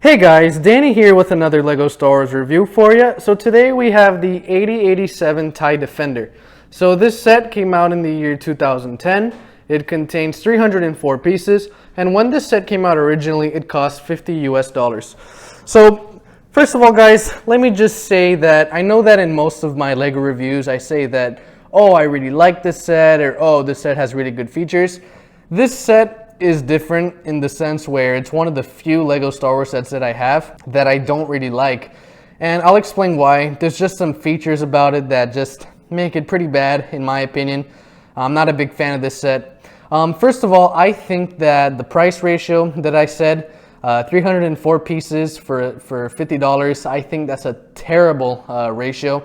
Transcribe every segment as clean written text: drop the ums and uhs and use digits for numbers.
Hey guys, Danny here with another LEGO Star Wars review for you. So today we have the 8087 TIE Defender. So this set came out in the year 2010. It contains 304 pieces, and when this set came out originally, it cost $50 US. So first of all guys, let me just say that I know that in most of my LEGO reviews I say that, oh, I really like this set, or oh, this set has really good features. This set is different in the sense where it's one of the few LEGO Star Wars sets that I have that I don't really like. And I'll explain why. There's just some features about it that just make it pretty bad in my opinion. I'm not a big fan of this set. First of all, I think that the price ratio that I said, 304 pieces for $50, I think that's a terrible ratio.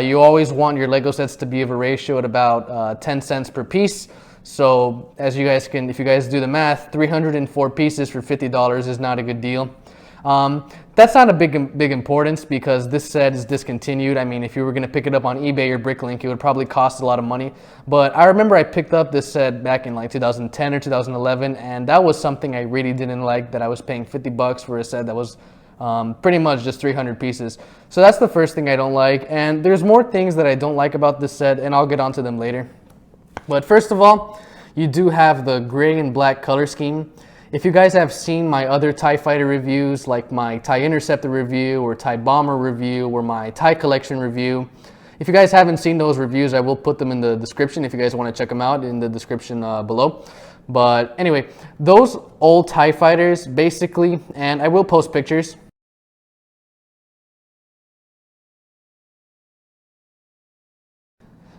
You always want your LEGO sets to be of a ratio at about 10 cents per piece. So as you guys can, if you guys do the math, 304 pieces for $50 is not a good deal. That's not a big importance because this set is discontinued. I mean, if you were going to pick it up on eBay or Bricklink, it would probably cost a lot of money. But I remember I picked up this set back in like 2010 or 2011, and that was something I really didn't like, that I was paying $50 for a set that was pretty much just 300 pieces. So that's the first thing I don't like. And there's more things that I don't like about this set, and I'll get onto them later. But first of all, you do have the gray and black color scheme. If you guys have seen my other TIE Fighter reviews, like my TIE Interceptor review or TIE Bomber review or my TIE Collection review, if you guys haven't seen those reviews, I will put them in the description if you guys want to check them out in the description below. But anyway, those old TIE Fighters basically, and I will post pictures.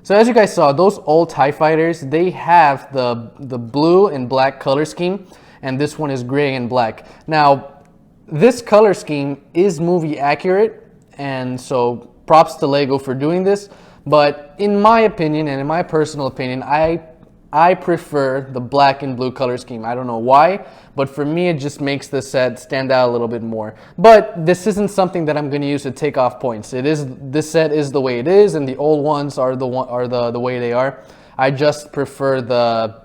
So as you guys saw, those old TIE Fighters, they have the blue and black color scheme, and this one is gray and black. Now, this color scheme is movie accurate, and so props to LEGO for doing this, but in my opinion, and in my personal opinion, I prefer the black and blue color scheme. I don't know why, but for me it just makes the set stand out a little bit more. But this isn't something that I'm going to use to take off points. This set is the way it is, and the old ones are the way they are. I just prefer the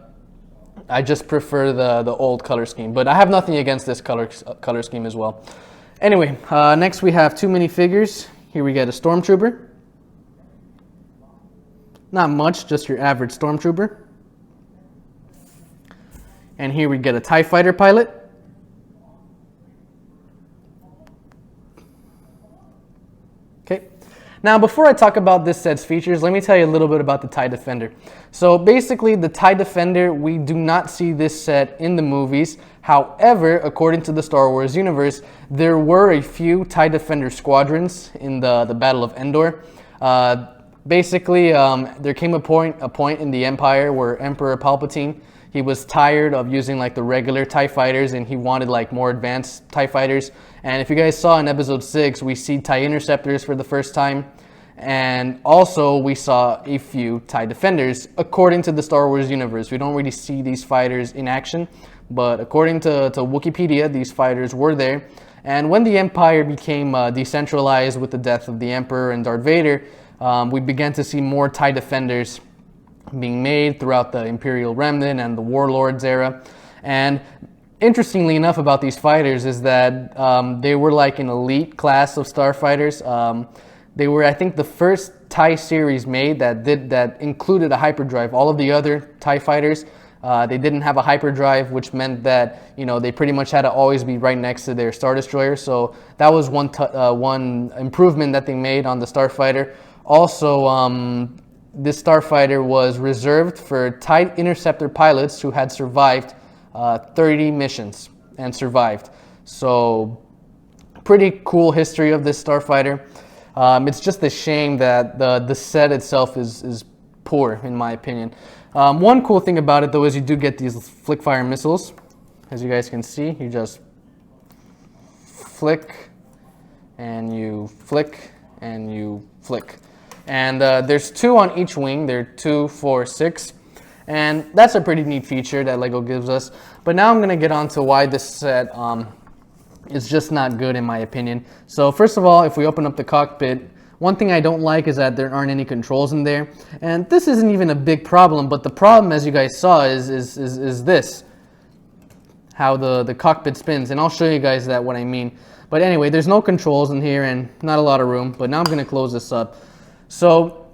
old color scheme, but I have nothing against this color scheme as well. Anyway, next we have two minifigures. Here we get a Stormtrooper. Not much, just your average Stormtrooper. And here we get a TIE Fighter pilot. Okay. Now, before I talk about this set's features, let me tell you a little bit about the TIE Defender. So basically, the TIE Defender, we do not see this set in the movies. However, according to the Star Wars universe, there were a few TIE Defender squadrons in the Battle of Endor. Basically, there came a point in the Empire where Emperor Palpatine, he was tired of using like the regular TIE Fighters, and he wanted like more advanced TIE Fighters. And if you guys saw in episode 6, we see TIE Interceptors for the first time. And also we saw a few TIE Defenders according to the Star Wars universe. We don't really see these fighters in action, but according to Wikipedia, these fighters were there. And when the Empire became decentralized with the death of the Emperor and Darth Vader, we began to see more TIE Defenders being made throughout the Imperial Remnant and the Warlords era. And interestingly enough about these fighters is that they were like an elite class of starfighters. They were, I think, the first TIE series made that included a hyperdrive. All of the other TIE fighters, they didn't have a hyperdrive, which meant that, you know, they pretty much had to always be right next to their Star Destroyer. So that was one improvement that they made on the Starfighter. Also, this starfighter was reserved for TIE Interceptor pilots who had survived 30 missions and survived. So pretty cool history of this starfighter. It's just a shame that the set itself is poor, in my opinion. One cool thing about it though is you do get these flick fire missiles. As you guys can see, you just flick and you flick and you flick. And there's 2 on each wing. They're 2, 4, 6. And that's a pretty neat feature that LEGO gives us. But now I'm going to get on to why this set is just not good in my opinion. So first of all, if we open up the cockpit, one thing I don't like is that there aren't any controls in there. And this isn't even a big problem, but the problem, as you guys saw, is this. how the cockpit spins, and I'll show you guys that what I mean. But anyway, there's no controls in here and not a lot of room, but now I'm gonna close this up. So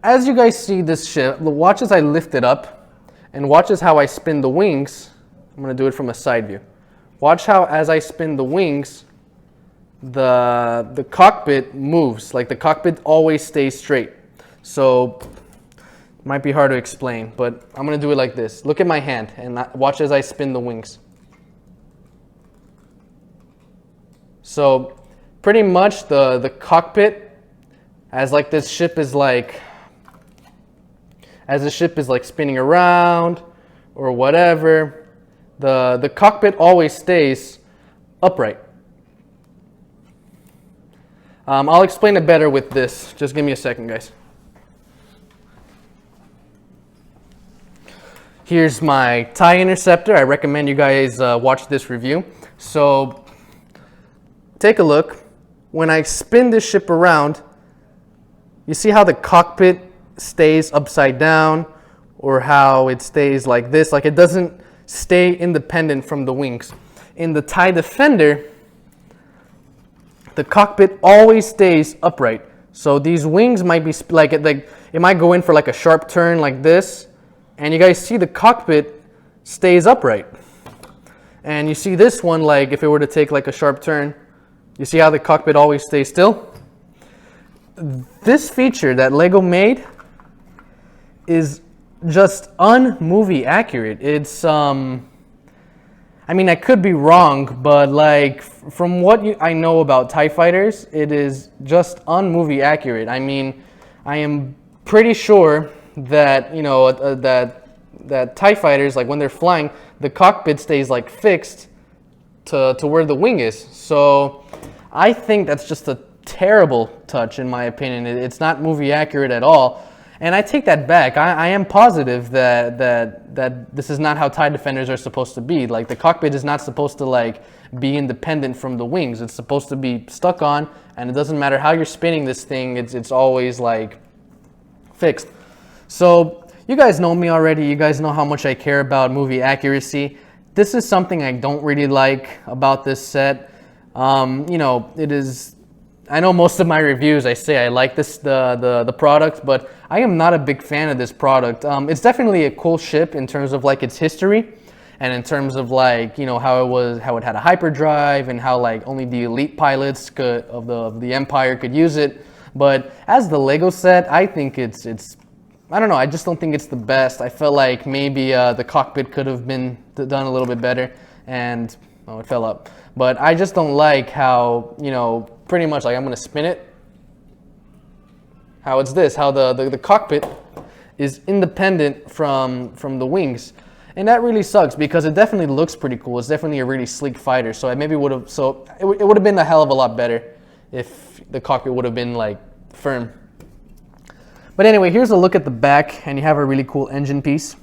as you guys see this ship, watch as I lift it up and watch as how I spin the wings. I'm gonna do it from a side view. Watch how as I spin the wings, the cockpit moves. Like the cockpit always stays straight. So it might be hard to explain, but I'm gonna do it like this. Look at my hand and watch as I spin the wings. So pretty much the cockpit, as like this ship is like, as the ship is like spinning around or whatever, the cockpit always stays upright. I'll explain it better with this. Just give me a second, guys. Here's my TIE Interceptor. I recommend you guys watch this review. So take a look. When I spin this ship around, you see how the cockpit stays upside down, or how it stays like this, like it doesn't stay independent from the wings. In the TIE Defender, the cockpit always stays upright. So these wings might be like it might go in for like a sharp turn like this, and you guys see the cockpit stays upright. And you see this one, like if it were to take like a sharp turn, you see how the cockpit always stays still? This feature that Lego made is just un-movie accurate. It's I mean, I could be wrong, but like from what I know about TIE fighters, it is just un-movie accurate. I mean, I am pretty sure that, you know, that TIE fighters, like when they're flying, the cockpit stays like fixed to where the wing is. So I think that's just a terrible touch in my opinion. It's not movie accurate at all. And I take that back. I am positive that this is not how TIE Defenders are supposed to be. Like the cockpit is not supposed to like be independent from the wings. It's supposed to be stuck on, and it doesn't matter how you're spinning this thing. It's always like fixed. So you guys know me already. You guys know how much I care about movie accuracy. This is something I don't really like about this set. You know, it is. I know most of my reviews I say I like the product, but I am not a big fan of this product. It's definitely a cool ship in terms of like its history, and in terms of like, you know, how it had a hyperdrive, and how like only the elite pilots of the Empire could use it. But as the Lego set, I think it's I don't know, I just don't think it's the best. I felt like maybe the cockpit could have been done a little bit better, and oh, it fell up. But I just don't like how, you know, pretty much like I'm gonna spin it. How it's this, how the cockpit is independent from the wings. And that really sucks because it definitely looks pretty cool. It's definitely a really sleek fighter. So I maybe would have, so it would have been a hell of a lot better if the cockpit would have been like firm. But anyway, here's a look at the back, and you have a really cool engine piece.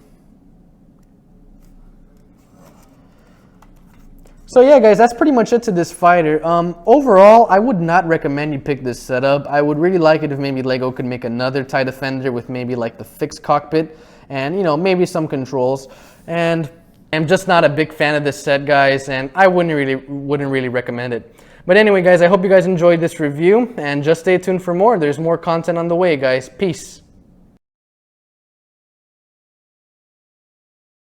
So yeah, guys, that's pretty much it to this fighter. Overall, I would not recommend you pick this setup. I would really like it if maybe Lego could make another TIE Defender with maybe like the fixed cockpit and, you know, maybe some controls. And I'm just not a big fan of this set, guys, and I wouldn't really recommend it. But anyway, guys, I hope you guys enjoyed this review, and just stay tuned for more. There's more content on the way, guys. Peace.